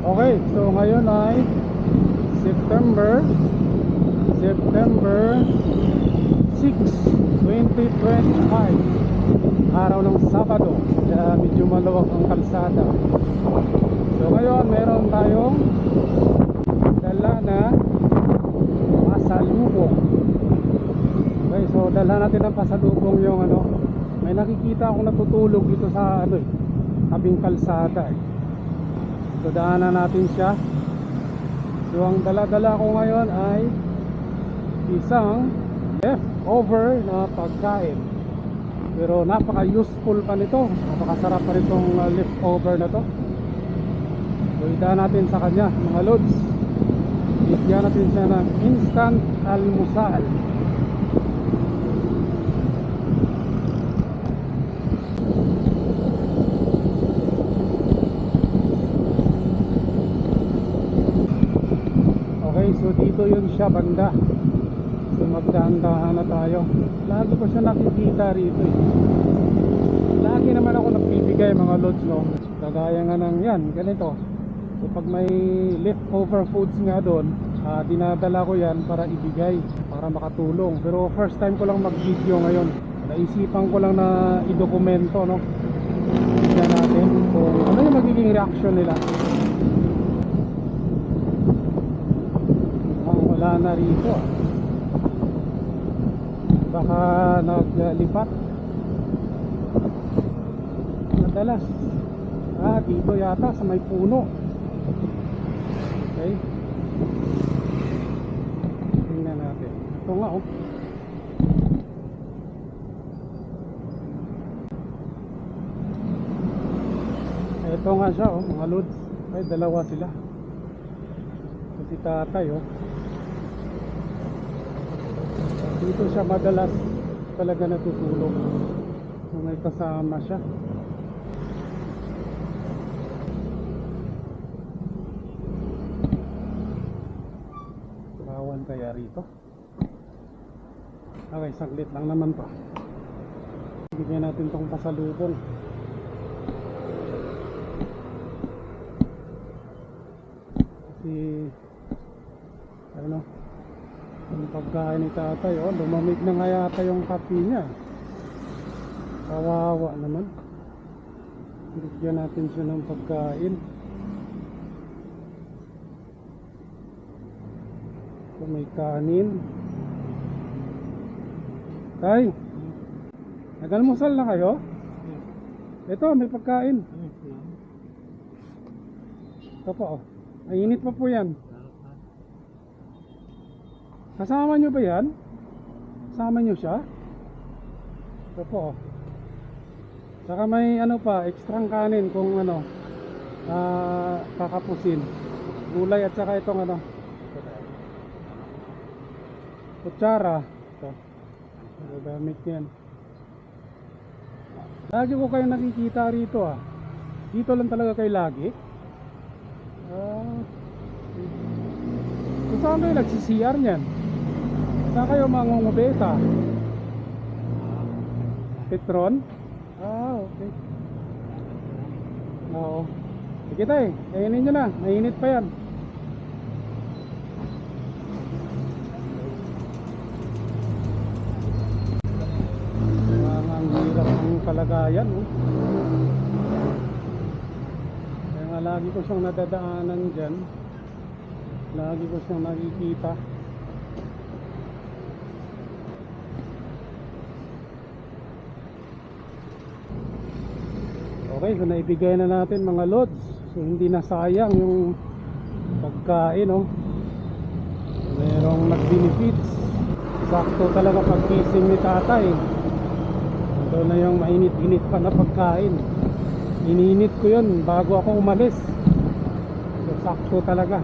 Okay, so ngayon ay September 6, 2025, araw ng Sabado, kaya medyo maluwag ang kalsada. So ngayon meron tayong dala na pasalubong. Okay, so dala natin ang pasalubong yung may nakikita akong natutulog dito sa tabing kalsada So daanan natin siya. So ang dala-dala ko ngayon ay isang leftover na pagkain, pero napaka-useful pa nito. Napakasarap pa nitong leftover na to. So idaan natin sa kanya mga lods. Bigyan natin siya ng instant almusal. Okay, so dito yun siya banda. So magdahan-dahan na tayo. Lagi ko siya nakikita rito Lagi naman ako nagbibigay mga lods, no? Kagaya nga ng yan, ganito. So pag may leftover foods nga doon, dinadala ko yan para ibigay, para makatulong. Pero first time ko lang mag-video ngayon. Naisipan ko lang na i-dokumento, no? Tignan natin kung ano yung magiging reaction nila. Wala na rito. Baka naglipat. Madalas dito yata sa may puno. Okay, tingnan natin. Ito nga ito nga siya mga lods. Ay, dalawa sila. Si tatay dito siya madalas talaga natutulog. So may kasama siya. Bawan kaya rito. Okay, saglit lang naman pa. Bigyan natin tong pasalubong. Kasi yung pagkain ni tatay, lumamig na nga yata yung kape niya. Kawawa naman. Bigyan natin siya ng pagkain. So, may kanin. Tay, nag-almusal na kayo? Ito, may pagkain. Ito po, mainit pa po yan. Kasama nyo ba yan? Kasama nyo siya? Ito po. Saka may pa, extrang kanin kung kakapusin. Gulay at saka itong kutsara. Ito. Gamit yan. Lagi ko kayo nakikita rito Dito lang talaga kayo lagi. Kung saan kayo nagsi-CR niyan? Saan kayo mangungubeta? Petron? Okay. Oo. Sige tayo, kainin nyo na. Mainit pa yan. Ang hirap ng kalagayan Kaya nga lagi ko siyang nadadaanan dyan. Lagi ko siyang nakikita. Okay, so naibigay na natin mga lods. So hindi na sayang yung pagkain Merong nag-benefits. Sakto talaga pag-gising ni tatay. Ito na yung mainit-init pa na pagkain. Ininit ko yun bago ako umalis. So sakto talaga.